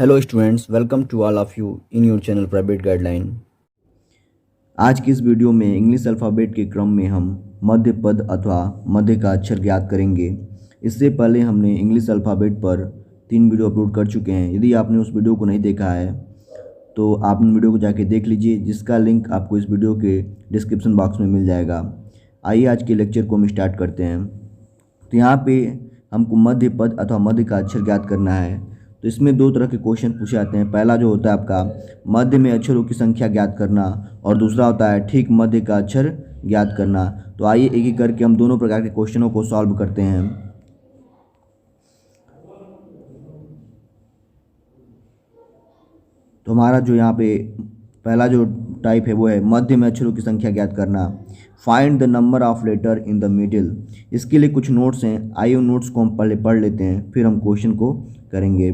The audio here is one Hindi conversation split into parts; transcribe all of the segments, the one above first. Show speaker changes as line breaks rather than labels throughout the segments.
Hello students, welcome to all of you in your channel private guideline. आज की इस वीडियो में इंग्लिश अल्फ़ाबेट के क्रम में हम मध्य पद अथवा मध्य का अक्षर ज्ञात करेंगे। इससे पहले हमने इंग्लिश अल्फ़ाबेट पर 3 वीडियो अपलोड कर चुके हैं। यदि आपने उस वीडियो को नहीं देखा है तो आप उन वीडियो को जाके देख लीजिए, जिसका लिंक आपको इस वीडियो के डिस्क्रिप्शन बॉक्स में मिल जाएगा। आइए आज के लेक्चर को हम स्टार्ट करते हैं। तो यहाँ पे हमको मध्य पद अथवा मध्य का अक्षर ज्ञात करना है। तो इसमें 2 तरह के क्वेश्चन पूछे जाते हैं। पहला जो होता है आपका मध्य में अक्षरों की संख्या ज्ञात करना, और दूसरा होता है ठीक मध्य का अक्षर ज्ञात करना। तो आइए एक एक करके हम दोनों प्रकार के क्वेश्चनों को सॉल्व करते हैं। तो हमारा जो यहाँ पे पहला जो टाइप है वो है मध्य में अक्षरों की संख्या ज्ञात करना। Find the number of letter in the middle. इसके लिए कुछ नोट्स हैं, आइए उन नोट्स को हम पहले पढ़ लेते हैं, फिर हम क्वेश्चन को करेंगे।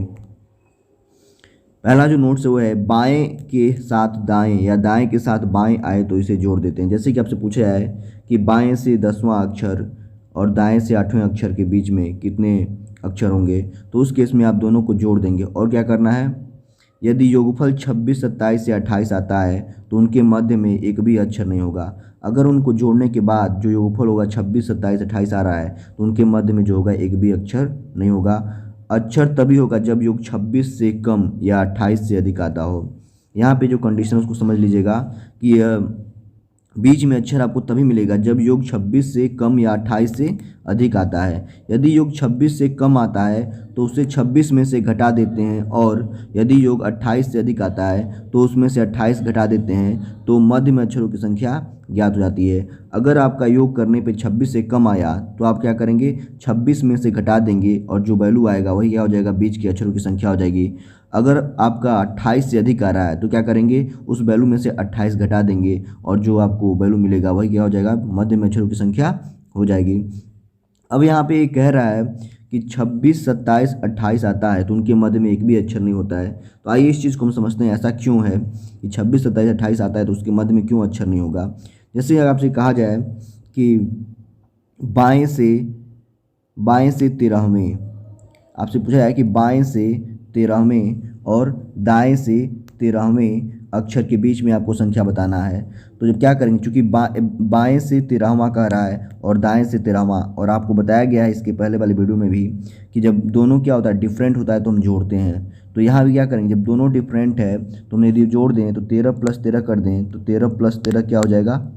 पहला जो नोट्स है वो है बाएं के साथ दाएं या दाएं के साथ बाएं आए तो इसे जोड़ देते हैं। जैसे कि आपसे पूछा है कि बाएं से 10वां अक्षर और दाएं से 8वें अक्षर के बीच में कितने अक्षर होंगे, तो उस केस में आप दोनों को जोड़ देंगे। और क्या करना है, यदि योगफल 26, 27 या 28 आता है तो उनके मध्य में एक भी अक्षर नहीं होगा। अगर उनको जोड़ने के बाद जो योगफल होगा 26, 27, 28 आ रहा है तो उनके मध्य में जो होगा एक भी अक्षर नहीं होगा। अक्षर तभी होगा जब योग 26 से कम या 28 से अधिक आता हो। यहाँ पे जो कंडीशन उसको समझ लीजिएगा कि बीच में अक्षर आपको तभी मिलेगा जब योग 26 से कम या 28 से अधिक आता है। यदि योग 26 से कम आता है तो उसे 26 में से घटा देते हैं, और यदि योग 28 से अधिक आता है तो उसमें से 28 घटा देते हैं, तो मध्य में अक्षरों की संख्या ज्ञात हो जाती है। अगर आपका योग करने पे 26 से कम आया तो आप क्या करेंगे, 26 में से घटा देंगे और जो वैल्यू आएगा वही क्या हो जाएगा, बीच के अक्षरों की संख्या हो जाएगी। अगर आपका 28 से अधिक आ रहा है तो क्या करेंगे, उस वैल्यू में से 28 घटा देंगे और जो आपको वैल्यू मिलेगा वही क्या हो जाएगा, मध्य में अक्षरों की संख्या हो जाएगी। अब यहाँ पे ये कह रहा है कि 26, 27, 28 आता है तो उनके मध्य में एक भी अक्षर नहीं होता है। तो आइए इस चीज़ को हम समझते हैं, ऐसा क्यों है कि 26, 27, 28 आता है तो उसके मध्य में क्यों अक्षर नहीं होगा। जैसे अगर आपसे कहा जाए कि बाएं से 13वें, आपसे पूछा जाए कि बाएं से 13वें और दाएं से 13वें अक्षर के बीच में आपको संख्या बताना है। तो जब क्या करेंगे, चूंकि बाएं से 13वां कह रहा है और दाएं से 13वां, और आपको बताया गया है इसके पहले वाली वीडियो में भी कि जब दोनों क्या होता है, डिफरेंट होता है तो हम जोड़ते हैं। तो यहाँ भी क्या करेंगे, जब दोनों डिफरेंट है तो हम यदि जोड़ दें तो 13 + 13 कर दें तो 13 + 13 क्या हो जाएगा,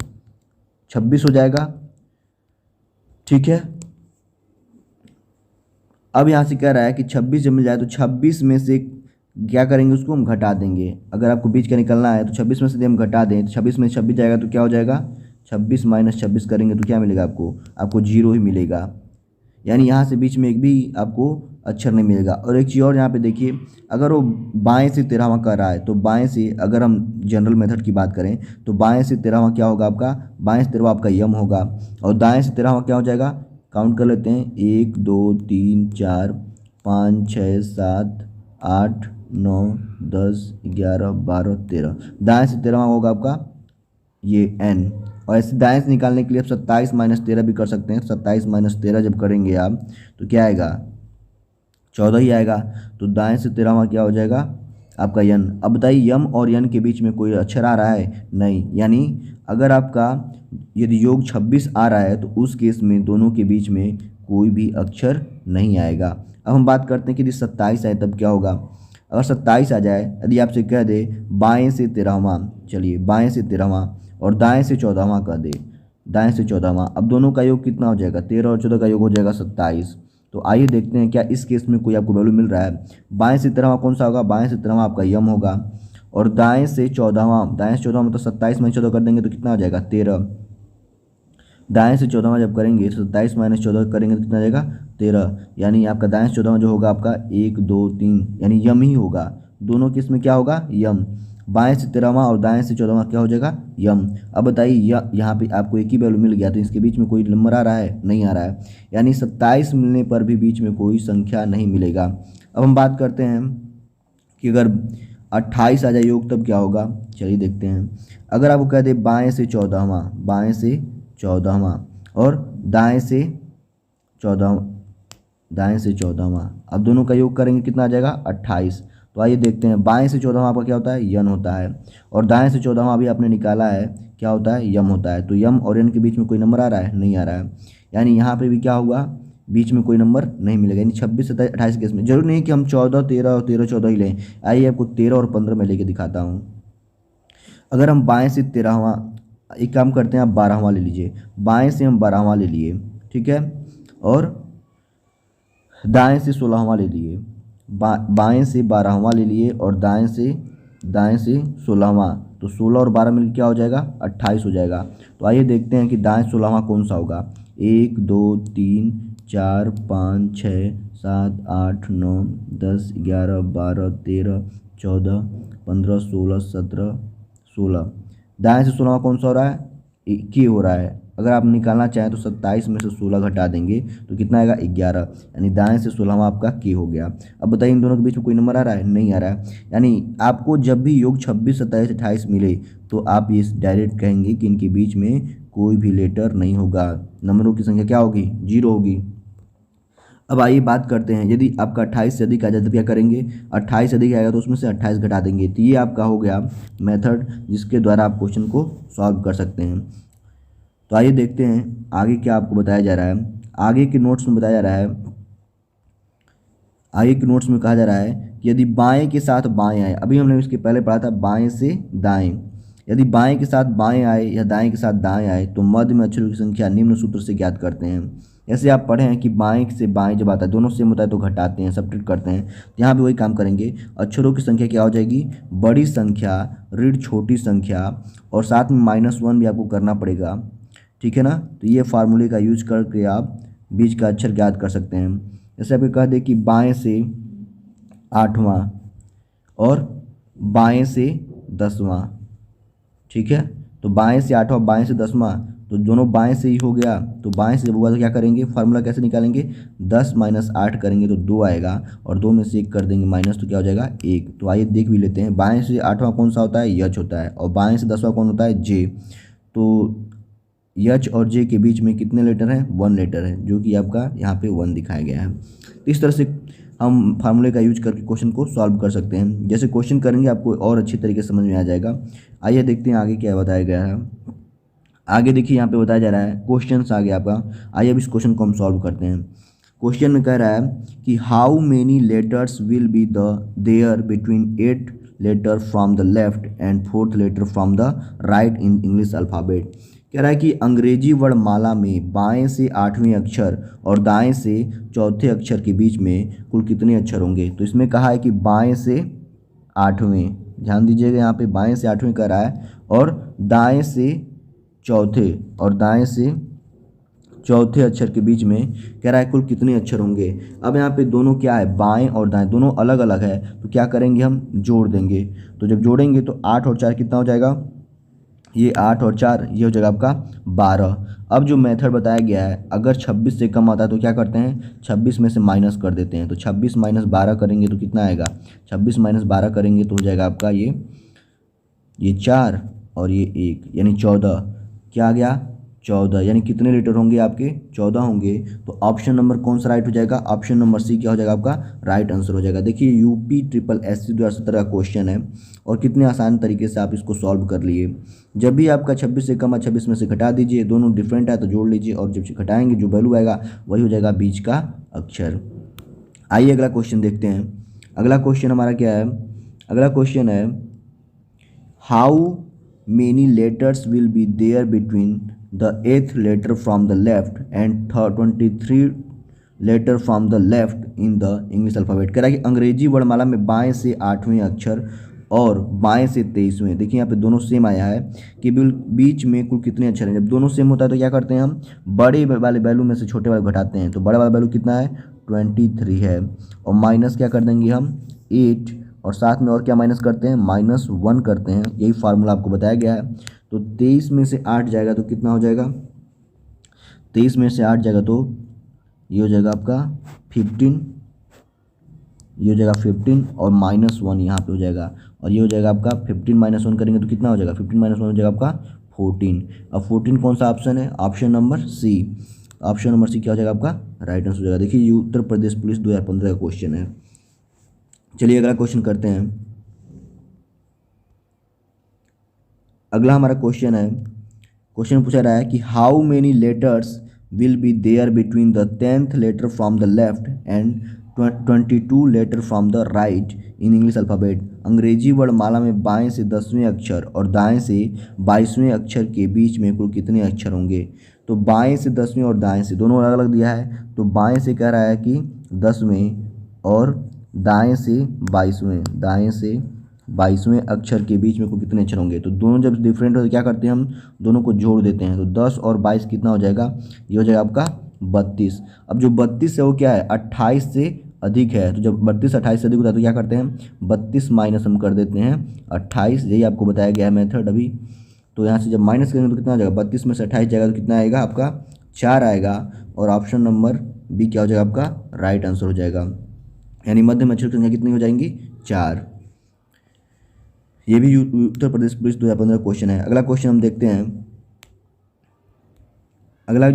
26 हो जाएगा। ठीक है, अब यहाँ से कह रहा है कि 26 जब मिल जाए तो 26 में से क्या करेंगे, उसको हम घटा देंगे। अगर आपको बीच का निकलना है तो 26 में से हम घटा दें तो 26 में 26 जाएगा तो क्या हो जाएगा, 26 - 26 करेंगे तो क्या मिलेगा आपको 0 ही मिलेगा। यानी यहाँ से बीच में एक भी आपको अक्षर नहीं मिलेगा। और एक चीज़ और यहाँ पे देखिए, अगर वो बाएं से 13वां कर रहा है तो बाएं से, अगर हम जनरल मेथड की बात करें तो बाएं से 13वां क्या होगा आपका, बाएं से 13वां आपका यम होगा, और दाएं से 13वां क्या हो जाएगा, काउंट कर लेते हैं, 1 2 3 4 5 6 7 8 9 10 11 12 13। दाएं से 13वां होगा आपका ये n। और ऐसे दाएं से निकालने के लिए आप 27 - 13 भी कर सकते हैं। 27 - 13 जब करेंगे आप तो क्या आएगा, 14 ही आएगा। तो दाएं से 13वां क्या हो जाएगा आपका यन। अब बताइए यम और यन के बीच में कोई अक्षर आ रहा है, नहीं। यानी अगर आपका यदि योग 26 आ रहा है तो उस केस में दोनों के बीच में कोई भी अक्षर नहीं आएगा। अब हम बात करते हैं कि यदि 27 आए तब क्या होगा। अगर 27 आ जाए, यदि आपसे कह दे बाएं से 13वां, चलिए बाएं से 13वां और दाएं से 14वां कह दे, दाएं से 14वां, अब दोनों का योग कितना हो जाएगा, 13 और 14 का योग हो जाएगा 27। तो आइए देखते हैं क्या इस केस में कोई आपको वैल्यू मिल रहा है। बाएं से 13वां कौन सा होगा, बाएं से 13वां आपका यम होगा, और दाएं से 14वां, दाएं से 14वां मतलब 27 - 14 कर देंगे तो कितना हो जाएगा, 13। दाएं से 14वां जब करेंगे तो 27 - 14 करेंगे तो कितना आ जाएगा, 13। यानी आपका दाएं से 14वां जो होगा आपका 1 2 3 यानी यम ही होगा। दोनों केस में क्या होगा, यम। बाएं से 13वां और दाएं से 14वां क्या हो जाएगा, यम। अब बताइए यहाँ पे आपको एक ही वैल्यू मिल गया तो इसके बीच में कोई नंबर आ रहा है, नहीं आ रहा है। यानी 27 मिलने पर भी बीच में कोई संख्या नहीं मिलेगा। अब हम बात करते हैं कि अगर 28 आ जाए योग तब क्या होगा, चलिए देखते हैं। अगर आपको कह दे बाएं से 14वां, बाएं से 14वां और दाएं से 14वां, दाएं से 14वां, अब दोनों का योग करेंगे कितना आ जाएगा, 28। तो आइए देखते हैं, बाएं से 14वां आपका क्या होता है, यन होता है, और दाएं से 14वां अभी आपने निकाला है, क्या होता है, यम होता है। तो यम और यन के बीच में कोई नंबर आ रहा है, नहीं आ रहा है, यानी यहाँ पे भी क्या होगा, बीच में कोई नंबर नहीं मिलेगा, यानी 26, 27, 28 केस में। जरूरी नहीं कि हम 14, 13 और 13, 14 ही लें। आइए आपको 13 और 15 में लेके दिखाता हूँ। अगर हम बाएं से 13वां, एक काम करते हैं, आप 12वां ले लीजिए, बाएं से हम 12वां ले लिए, ठीक है, और दाएं से 16वां ले लिए, बाएं से 12वां ले लिए, और दाएं से 16वां, तो 16 और 12 मिलकर क्या हो जाएगा, 28 हो जाएगा। तो आइए देखते हैं कि दाएं 16वां कौन सा होगा। 1 2 3 4 5 6 7 8 9 10 11 12 13 14 15 16 17 16। दाएं से 16वां कौन सा हो रहा है, के हो रहा है। अगर आप निकालना चाहें तो 27 में से 16 घटा देंगे तो कितना आएगा, 11, यानी दाएं से 16वां आपका के हो गया। अब बताइए इन दोनों के बीच में कोई नंबर आ रहा है, नहीं आ रहा है, यानी आपको जब भी योग 26, 27, 28 मिले तो आप ये डायरेक्ट कहेंगे कि इनके बीच में कोई भी लेटर नहीं होगा, नंबरों की संख्या क्या होगी, 0 होगी। अब आइए बात करते हैं, यदि आपका 28 से अधिक आ जाए तो क्या करेंगे, 28 से अधिक आएगा तो उसमें से 28 घटा देंगे। तो ये आपका हो गया मेथड जिसके द्वारा आप क्वेश्चन को सॉल्व कर सकते हैं। तो आइए देखते हैं आगे क्या आपको बताया जा रहा है। आगे के नोट्स में बताया जा रहा है, आगे के नोट्स में कहा जा रहा है कि यदि बाएं के साथ बाएं आए, अभी हमने इसके पहले पढ़ा था बाएं से दाएं, यदि बाएं के साथ बाएं आए या दाएं के साथ दाएं आए तो मध्य में अक्षरों की संख्या निम्न सूत्र से ज्ञात करते हैं। ऐसे आप पढ़े हैं कि बाएं से बाएं जब आता है दोनों सेम होता है तो घटाते हैं, सब्ट्रैक्ट करते हैं। यहाँ भी वही काम करेंगे, अक्षरों की संख्या क्या हो जाएगी, बड़ी संख्या ऋण छोटी संख्या, और साथ में -1 भी आपको करना पड़ेगा, ठीक है ना। तो ये फार्मूले का यूज करके आप बीच का अक्षर ज्ञात कर सकते हैं। जैसे आपको कह दें कि बाएं से 8वां और बाएं से 10वां, ठीक है, तो बाएं से 8वां, बाएं से 10वां, तो दोनों बाएं से ही हो गया। तो बाएं से जब होगा तो क्या करेंगे, फार्मूला कैसे निकालेंगे, 10 - 8 करेंगे तो 2 आएगा, और 2 में से 1 कर देंगे माइनस तो क्या हो जाएगा, 1। तो आइए देख भी लेते हैं, बाएं से 8वां कौन सा होता है, यच होता है, और बाएं से 10वां कौन होता है, जे। तो यच और जे के बीच में कितने लेटर हैं, 1 लेटर है, जो कि आपका यहाँ पे 1 दिखाया गया है। तो इस तरह से हम फार्मूले का यूज करके क्वेश्चन को सॉल्व कर सकते हैं। जैसे क्वेश्चन करेंगे आपको और अच्छी तरीके से समझ में आ जाएगा। आइए देखते हैं आगे क्या बताया गया है। आगे देखिए यहाँ पे बताया जा रहा है, क्वेश्चन आ गया आपका। आइए अब इस क्वेश्चन को हम सॉल्व करते हैं। क्वेश्चन में कह रहा है कि how many letters will be there between 8 letter from the left end 4th letter from the right in English alphabet. कह रहा है कि अंग्रेजी वर्णमाला में बाएं से 8वें अक्षर और दाएं से 4थे अक्षर के बीच में कुल कितने अक्षर होंगे। तो इसमें कहा है कि बाएं से 8वें, ध्यान दीजिएगा यहाँ पे बाएं से 8वें कह रहा है, और दाएं से चौथे, और दाएं से चौथे अक्षर के बीच में कह रहा है कुल कितने अक्षर होंगे। अब यहाँ पे दोनों क्या है, बाएं और दाएं दोनों अलग अलग है, तो क्या करेंगे, हम जोड़ देंगे। तो जब जोड़ेंगे तो 8 और 4 कितना हो जाएगा, ये 8 और 4 ये हो जाएगा आपका 12। अब जो मेथड बताया गया है, अगर 26 से कम आता है तो क्या करते हैं, 26 में से माइनस कर देते हैं। तो 26 - 12 करेंगे तो कितना आएगा, 26 - 12 करेंगे तो हो जाएगा आपका ये 4 और ये 1, यानी 14। क्या आ गया, 14, यानी कितने लीटर होंगे आपके, 14 होंगे। तो ऑप्शन नंबर कौन सा राइट हो जाएगा, ऑप्शन नंबर सी क्या हो जाएगा आपका राइट आंसर हो जाएगा। देखिए UPSSC 2017 का क्वेश्चन है, और कितने आसान तरीके से आप इसको सॉल्व कर लिए। जब भी आपका 26 से कम है 26 में से घटा दीजिए, दोनों डिफरेंट है तो जोड़ लीजिए, और जब घटाएंगे जो वैल्यू आएगा वही हो जाएगा बीच का अक्षर। आइए अगला क्वेश्चन देखते हैं। अगला क्वेश्चन हमारा क्या है, अगला क्वेश्चन है how many letters will be there between the 8th letter from the left and 23 letter from the left in the English alphabet। कह रहा है कि अंग्रेजी वर्णमाला में बाएं से 8वें अक्षर और बाएं से 23वें, देखिए यहाँ पे दोनों सेम आया है कि बीच में कुल कितने अक्षर हैं। जब दोनों सेम होता है तो क्या करते हैं, हम बड़े वाले वैल्यू में से छोटे वाले घटाते हैं। तो बड़ा वाला वैल्यू कितना है, 23 है, और माइनस क्या कर देंगे हम 8, और साथ में और क्या माइनस करते हैं, -1 करते हैं। यही फार्मूला आपको बताया गया है। तो 23 में से 8 जाएगा तो कितना हो जाएगा, 23 में से 8 जाएगा तो ये हो जाएगा आपका 15, ये हो जाएगा 15, और -1 यहाँ पे हो जाएगा, और ये हो जाएगा आपका 15 - 1 करेंगे तो कितना हो जाएगा, 15 - 1 हो जाएगा आपका 14। अब 14 कौन सा ऑप्शन है, option number C. Option number C क्या हो जाएगा आपका राइट आंसर हो जाएगा। देखिए ये उत्तर प्रदेश पुलिस 2015 का क्वेश्चन है। चलिए अगला क्वेश्चन करते हैं। अगला हमारा क्वेश्चन है, क्वेश्चन पूछा रहा है कि how many letters will be there between the 10th letter from the left end 22 letter from the right in English alphabet. अंग्रेजी वर्णमाला में बाएं से 10वें अक्षर और दाएं से 22वें अक्षर के बीच में कुल कितने अक्षर होंगे। तो बाएं से 10वें और दाएं से दोनों अलग अलग दिया है। तो बाएं से कह रहा है कि 10वें और दाएं से 22वें अक्षर के बीच में कुल कितने अक्षर होंगे। तो दोनों जब डिफरेंट हो तो क्या करते हैं, हम दोनों को जोड़ देते हैं। तो 10 और 22 कितना हो जाएगा, ये हो जाएगा आपका 32। अब जो 32 है वो क्या है, 28 से अधिक है। तो जब 32 28 से अधिक होता है तो क्या करते हैं, 32 माइनस हम कर देते हैं 28। यही आपको बताया गया है मेथड अभी। तो यहाँ से जब माइनस करेंगे तो कितना हो जाएगा, 32 में से 28 जाएगा तो कितना आएगा आपका 4 आएगा। और ऑप्शन नंबर बी क्या हो जाएगा आपका राइट आंसर हो जाएगा। यानी मध्यम अक्षर की संख्या कितनी हो जाएंगी, 4। ये भी उत्तर प्रदेश पुलिस 2015 क्वेश्चन है। अगला क्वेश्चन हम देखते हैं। अगला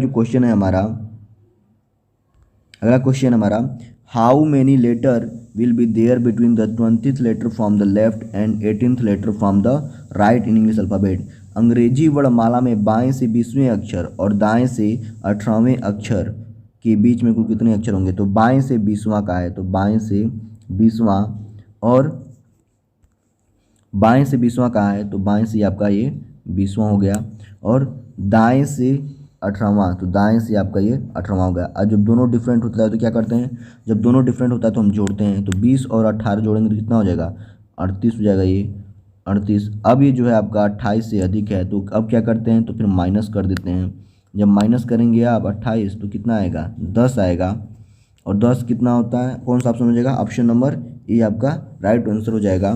क्वेश्चन हमारा how many letter will be there between the 20th letter from the left end 18th letter from the right in English alphabet. अंग्रेजी वर्णमाला में बाएं से 20वें अक्षर और दाएं से 18वें अक्षर के बीच में कुल कितने अक्षर होंगे। तो बाएं से 20वां का है, तो बाएं से 20वां और बाएं से 20वां कहाँ है, तो बाएं से आपका ये 20वां हो गया। और दाएं से 18वां, तो दाएं से आपका ये 18वां हो गया। और जब दोनों डिफरेंट होता है तो क्या करते हैं, जब दोनों डिफरेंट होता है तो हम जोड़ते हैं। तो 20 और 18 जोड़ेंगे तो कितना हो जाएगा, 38 हो जाएगा ये 38। अब ये जो है आपका 28 से अधिक है, तो अब क्या करते हैं, तो फिर माइनस कर देते हैं। जब माइनस करेंगे आप 28 तो कितना आएगा, 10 आएगा। और 10 कितना होता है, कौन सा ऑप्शन हो जाएगा, ऑप्शन नंबर ए आपका राइट आंसर हो जाएगा।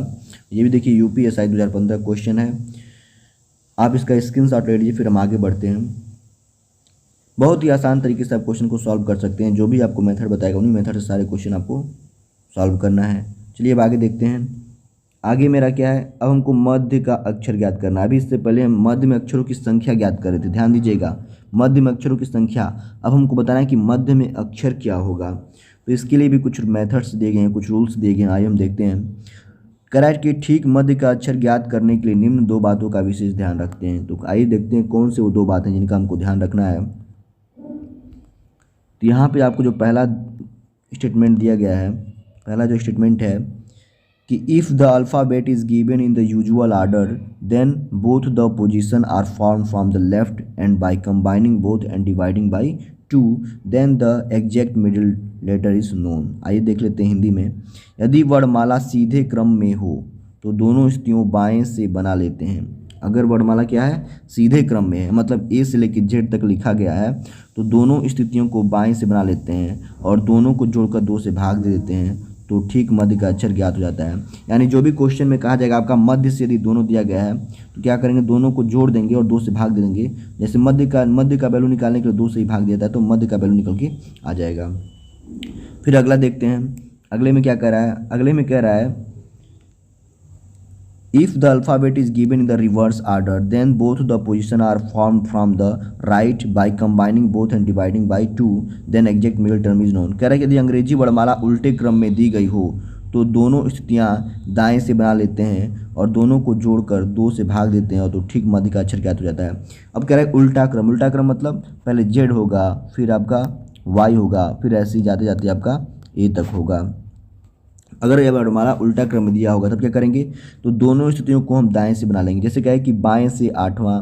ये भी देखिए यूपीएसआई 2015 क्वेश्चन है, आप इसका स्क्रीनशॉट ले लीजिए। फिर हम आगे बढ़ते हैं। बहुत ही आसान तरीके से आप क्वेश्चन को सॉल्व कर सकते हैं। जो भी आपको मेथड बताएगा उन्हीं मेथड से सारे क्वेश्चन आपको सॉल्व करना है। चलिए अब आगे देखते हैं। आगे मेरा क्या है, अब हमको मध्य का अक्षर ज्ञात करना है। अभी इससे पहले हम मध्य में अक्षरों की संख्या ज्ञात कर रहे थे, ध्यान दीजिएगा, मध्य में अक्षरों की संख्या। अब हमको बताना है कि मध्य में अक्षर क्या होगा। तो इसके लिए भी कुछ मेथड्स दिए गए हैं, कुछ रूल्स दिए गए हैं, आइए हम देखते हैं। कह रहा है कि ठीक मध्य का अक्षर ज्ञात करने के लिए निम्न 2 बातों का विशेष ध्यान रखते हैं। तो आइए देखते हैं कौन से वो 2 बातें जिनका हमको ध्यान रखना है। तो यहाँ पे आपको जो पहला स्टेटमेंट दिया गया है, पहला जो स्टेटमेंट है कि if the alphabet is given in the usual order then both the position are form from the left end by combining both and dividing by 2 then the exact middle letter is known. आइए देख लेते हैं हिंदी में। यदि वर्णमाला सीधे क्रम में हो तो दोनों स्थितियों बाएं से बना लेते हैं। अगर वर्णमाला क्या है, सीधे क्रम में है, मतलब ए से लेकर जेड तक लिखा गया है, तो दोनों स्थितियों को बाएं से बना लेते हैं और दोनों को जोड़कर 2 से भाग दे देते हैं, तो ठीक मध्य का अक्षर ज्ञात हो जाता है। यानी जो भी क्वेश्चन में कहा जाएगा आपका मध्य से यदि दोनों दिया गया है तो क्या करेंगे, दोनों को जोड़ देंगे और 2 से भाग दे देंगे। जैसे मध्य का वैल्यू निकालने के लिए 2 से ही भाग दिया था, तो मध्य का वैल्यू निकल के आ जाएगा। फिर अगला देखते हैं। अगले में क्या कह रहा है, अगले में कह रहा है if the alphabet is given in the reverse order then both the position are formed from the right by combining both and dividing by 2 then exact middle term is known। कह रहा है कि यदि अंग्रेजी वर्णमाला उल्टे क्रम में दी गई हो तो दोनों स्थितियां दाएं से बना लेते हैं और दोनों को जोड़कर 2 से भाग देते हैं और तो ठीक मध्य का अक्षर ज्ञात हो जाता है। अब कह रहा है उल्टा क्रम, उल्टा क्रम मतलब पहले जेड होगा, फिर आपका वाई होगा, फिर ऐसे ही जाते जाते आपका ए तक होगा। अगर यह वर्णमाला उल्टा क्रम में दिया होगा तब क्या करेंगे, तो दोनों स्थितियों को हम दाएं से बना लेंगे। जैसे क्या है कि बाएं से 8वां,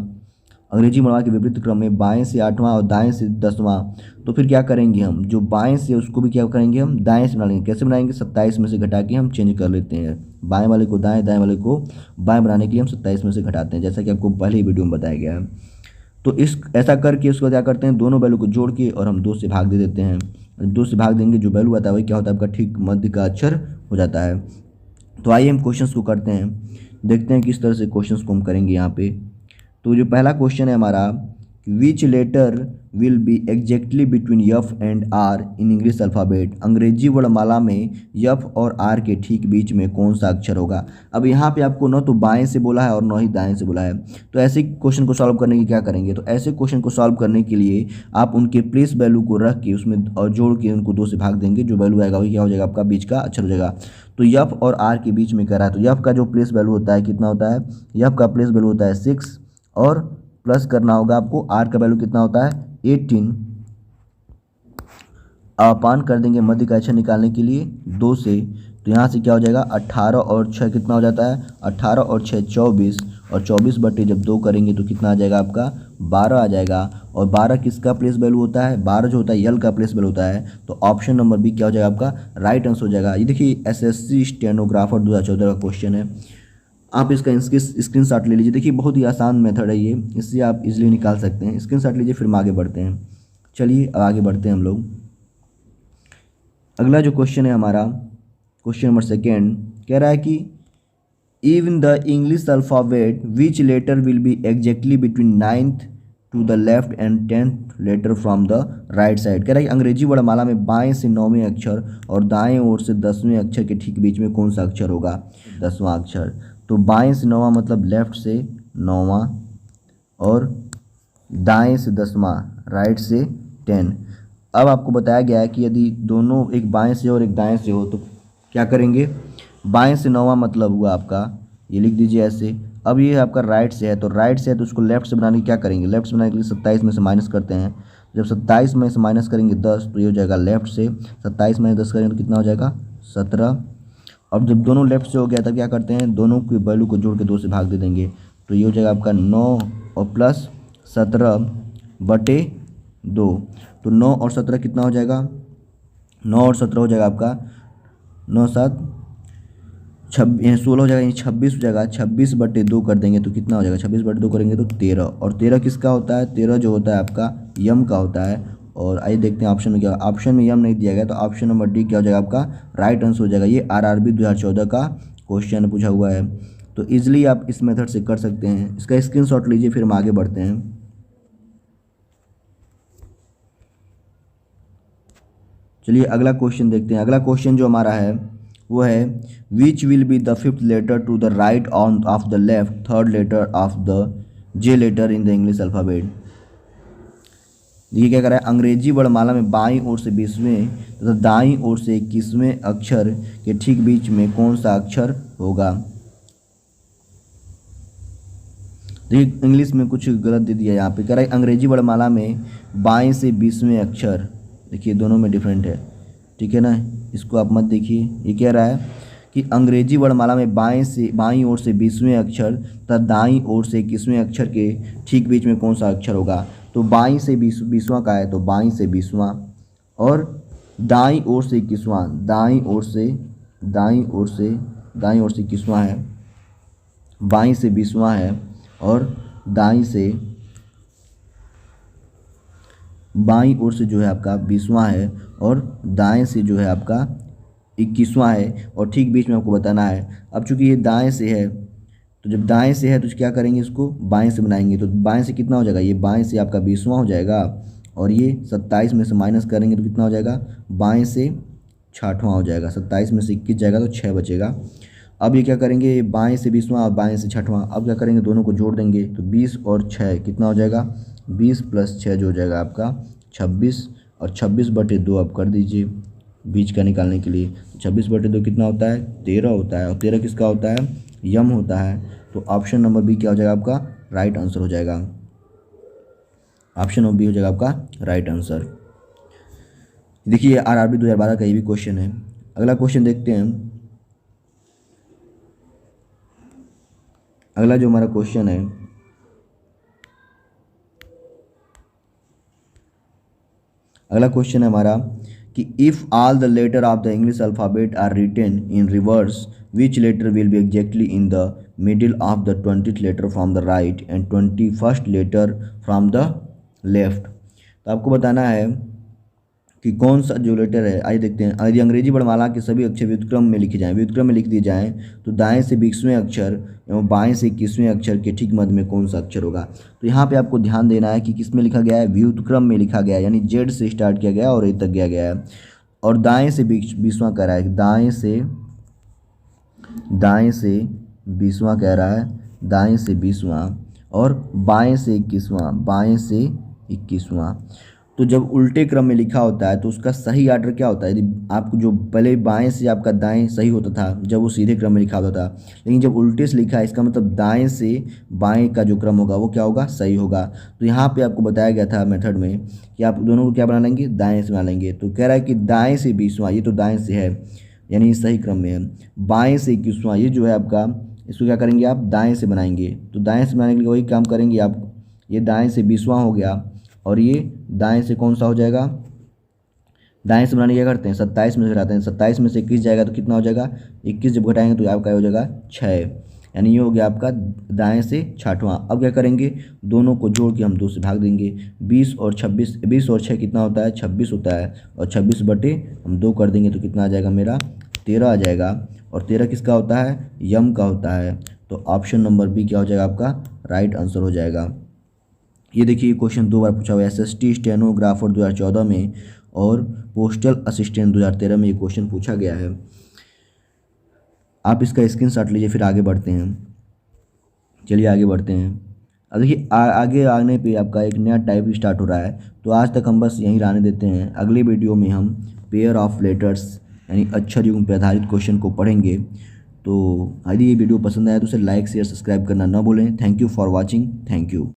अंग्रेजी वर्णमाला के विपरीत क्रम में बाएं से 8वां और दाएं से 10वां, तो फिर क्या करेंगे, हम जो बाएं से उसको भी क्या करेंगे, हम दाएं से बना लेंगे। कैसे बनाएंगे, 27 में से घटा के हम चेंज कर लेते हैं। बाएं वाले को दाएं, दाएं वाले को बाएं बनाने के लिए हम 27 में से घटाते हैं, जैसा कि आपको पहले ही वीडियो में बताया गया है। तो ऐसा करके उसको क्या करते हैं, दोनों वैल्यू को जोड़ के और हम 2 से भाग दे देते हैं। 2 से भाग देंगे, जो वैल्यू आता है वही क्या होता है, आपका ठीक मध्य का अक्षर हो जाता है। तो आइए हम क्वेश्चंस को करते हैं, देखते हैं किस तरह से क्वेश्चंस को हम करेंगे यहाँ पे। तो जो पहला क्वेश्चन है हमारा which letter will be exactly between F and R in English alphabet. अंग्रेजी वर्णमाला में यफ और आर के ठीक बीच में कौन सा अक्षर होगा। अब यहाँ पे आपको न तो बाएं से बोला है और न ही दाएं से बोला है, तो ऐसे क्वेश्चन को सॉल्व करने की क्या करेंगे, तो ऐसे क्वेश्चन को सॉल्व करने के लिए आप उनके प्लेस वैल्यू को रख के उसमें और जोड़ के उनको 2 से भाग देंगे, जो वैल्यू आएगा वही क्या हो जाएगा, आपका बीच का अक्षर हो जाएगा। तो यफ और आर के बीच में कह रहा है, तो यफ का जो प्लेस वैल्यू होता है कितना होता है, यफ का प्लेस वैल्यू होता है 6 और प्लस करना होगा आपको आर का वैल्यू कितना होता है 18, अपान कर देंगे मध्य का अक्षर निकालने के लिए 2 से, तो यहाँ से क्या हो जाएगा 18 और 6 कितना हो जाता है, 18 और 6 24, और 24 बटे जब 2 करेंगे तो कितना आ जाएगा आपका 12 आ जाएगा। और 12 किसका प्लेस वैल्यू होता है, 12 जो होता है यल का प्लेस वैल्यू होता है, तो ऑप्शन नंबर बी क्या हो जाएगा आपका राइट आंसर हो जाएगा। ये देखिए एसएससी स्टेनोग्राफर 2014 का क्वेश्चन है, आप इसका स्क्रीनशॉट ले लीजिए। देखिए बहुत ही आसान मेथड है ये, इससे आप इजीली निकाल सकते हैं। स्क्रीनशॉट लीजिए, फिर हम आगे बढ़ते हैं। चलिए अब आगे बढ़ते हैं हम लोग। अगला जो क्वेश्चन है हमारा क्वेश्चन नंबर 2 कह रहा है कि in the English alphabet which letter will be exactly between 9th to the left end 10th letter from the right side. कह रहा है कि अंग्रेजी वर्णमाला में बाएं से 9वें अक्षर और दाएं ओर से 10वें अक्षर के ठीक बीच में कौन सा अक्षर होगा, 10वां अक्षर। तो बाएं से 9वां मतलब लेफ्ट से 9वां और दाएं से 10वां राइट से 10। अब आपको बताया गया है कि यदि दोनों एक बाएं से और एक दाएं से हो तो क्या करेंगे, बाएं से 9वां मतलब हुआ आपका, ये लिख दीजिए ऐसे। अब ये आपका राइट से है, तो राइट से है तो उसको लेफ्ट से बनाने की क्या करेंगे, लेफ्ट से बनाने के लिए 27 में से माइनस करते हैं। जब 27 में से माइनस करेंगे 10 तो ये हो जाएगा लेफ्ट से, 27 में 10 करेंगे तो कितना हो जाएगा 17। अब जब दोनों लेफ्ट से हो गया तब क्या करते हैं, दोनों की वैल्यू को जोड़ के 2 से भाग दे देंगे, तो ये हो जाएगा आपका 9 और प्लस 17 बटे 2। तो 9 और 17 कितना हो जाएगा, 9 और 17 हो जाएगा आपका 9 7 16 हो जाएगा, 26 हो जाएगा। 26 बटे 2 कर देंगे तो कितना हो जाएगा, 26 बटे 2 करेंगे तो 13। और 13 किसका होता है, 13 जो होता है आपका यम का होता है। और आइए देखते हैं ऑप्शन में क्या, ऑप्शन में यम नहीं दिया गया, तो ऑप्शन नंबर डी क्या हो जाएगा आपका राइट आंसर हो जाएगा। ये आरआरबी 2014 का क्वेश्चन पूछा हुआ है, तो ईजिली आप इस मेथड से कर सकते हैं। इसका स्क्रीनशॉट लीजिए, फिर हम आगे बढ़ते हैं। चलिए अगला क्वेश्चन देखते हैं। अगला क्वेश्चन जो हमारा है वो है which will be the 5th letter to the right on of the left 3rd letter of the J letter in the English alphabet. देखिए क्या कर रहा है, अंग्रेजी वर्णमाला में बाईं ओर से 20वें तथा दाईं ओर से 21वें अक्षर के ठीक बीच में कौन सा अक्षर होगा। देखिए इंग्लिश में कुछ गलत दे दिया यहाँ पे, कह रहा है अंग्रेजी वर्णमाला में बाएं से 20वें अक्षर, देखिए दोनों में डिफरेंट है, ठीक है ना, इसको आप मत देखिए। ये कह रहा है कि अंग्रेजी वर्णमाला में बाईं ओर से 20वें अक्षर तथा दाईं ओर से 21वें अक्षर के ठीक बीच में कौन सा अक्षर होगा। तो बाईं से 20वां का है, तो बाईं से 20वां और दाईं ओर से 21वां, दाईं ओर से 21वां है, बाईं से 20वां है और बाईं ओर से जो है आपका 20वां है और दाएं से जो है आपका 21वां है, और ठीक बीच में आपको बताना है। अब चूंकि ये दाएं से है, तो जब दाएं से है तो क्या करेंगे, इसको बाएं से बनाएंगे, तो बाएं से कितना हो जाएगा, ये बाएं से आपका 20वां हो जाएगा, और ये 27 में से माइनस करेंगे तो कितना हो जाएगा, बाएं से 60वां हो जाएगा। 27 में से 21 जाएगा तो 6 बचेगा। अब ये क्या करेंगे, बाएं से 20वां और बाएं से 60वां, अब क्या करेंगे, दोनों को जोड़ देंगे, तो 20 और 6 कितना हो जाएगा, 20 + 6 जो हो जाएगा आपका 26, और 26 बटे 2 आप कर दीजिए बीच का निकालने के लिए। 26 बटे 2 कितना होता है, 13 होता है, और 13 किसका होता है, यम होता है। तो ऑप्शन नंबर बी क्या हो जाएगा आपका राइट आंसर हो जाएगा, ऑप्शन नंबर बी हो जाएगा आपका राइट आंसर। देखिए आरआरबी 2012 का ये भी क्वेश्चन है। अगला क्वेश्चन देखते हैं। अगला जो हमारा क्वेश्चन है, अगला क्वेश्चन है हमारा कि if all the letter of the English alphabet are written in reverse which letter will be exactly in the middle of the 20th letter from the right end 21st letter from the left. तो आपको बताना है कि कौन सा जो लेटर है, आइए देखते हैं। यदि अंग्रेजी वर्णमाला के सभी अक्षर व्युत्क्रम में लिखे जाएं, व्युत्क्रम में लिख दिए जाएं, तो दाएं से 20वें अक्षर एवं बाएं से 21वें अक्षर के ठीक मध्य में कौन सा अक्षर होगा। तो यहाँ पे आपको ध्यान देना है कि किस में लिखा गया है, व्युत्क्रम में लिखा गया है, यानी जेड से स्टार्ट किया गया और ए तक गया गया है। और दाएं से 20वां कह रहा है, दाएं से 20वां कह रहा है, दाएं से 20वां, और बाएं से 21वां, बाएं से 21वां। तो जब उल्टे क्रम में लिखा होता है तो उसका सही आर्डर क्या होता है। यदि आपको जो पहले बाएं से आपका दाएं सही होता था जब वो सीधे क्रम में लिखा होता था, लेकिन जब उल्टे से लिखा है इसका मतलब दाएं से बाएं का जो क्रम होगा वो क्या होगा, सही होगा। तो यहाँ पे आपको बताया गया था मेथड में कि आप दोनों को क्या बना लेंगे, दाएं से बना लेंगे। तो कह रहा है कि दाएं से 20वां, ये तो दाएं से है यानी सही क्रम में है। बाएं से 21वां, ये जो है आपका, इसको क्या करेंगे आप, दाएं से बनाएंगे। तो दाएं से बनाने के लिए वही काम करेंगे आप, ये दाएं से 20वां हो गया और ये दाएं से कौन सा हो जाएगा, दाएं से बनाने क्या करते हैं, 27 में से घटाते हैं। 27 में से 21 जाएगा तो कितना हो जाएगा, 21 जब घटाएंगे तो आपका हो जाएगा 6, यानी ये हो गया आपका दाएं से 6वां। अब क्या करेंगे, दोनों को जोड़ के हम 2 से भाग देंगे। 20 और 26, 20 और 6 कितना होता है, 26 होता है, और 26 बटे हम 2 कर देंगे तो कितना आ जाएगा मेरा, 13 आ जाएगा। और 13 किसका होता है, यम का होता है। तो ऑप्शन नंबर बी क्या हो जाएगा आपका, राइट आंसर हो जाएगा। ये देखिए क्वेश्चन 2 बार पूछा हुआ है, SST स्टेनोग्राफर 2014 में और पोस्टल असिस्टेंट 2013 में ये क्वेश्चन पूछा गया है। आप इसका स्क्रीनशॉट लीजिए, फिर आगे बढ़ते हैं। चलिए आगे बढ़ते हैं। अब देखिए आगे आने पे आपका एक नया टाइप स्टार्ट हो रहा है। तो आज तक हम बस यहीं रहने देते हैं। अगले वीडियो में हम पेयर ऑफ लेटर्स यानी अक्षर युग्म पर आधारित क्वेश्चन को पढ़ेंगे। तो यदि ये वीडियो पसंद आया तो उसे लाइक शेयर सब्सक्राइब करना ना भूलें। Thank you for watching, thank you.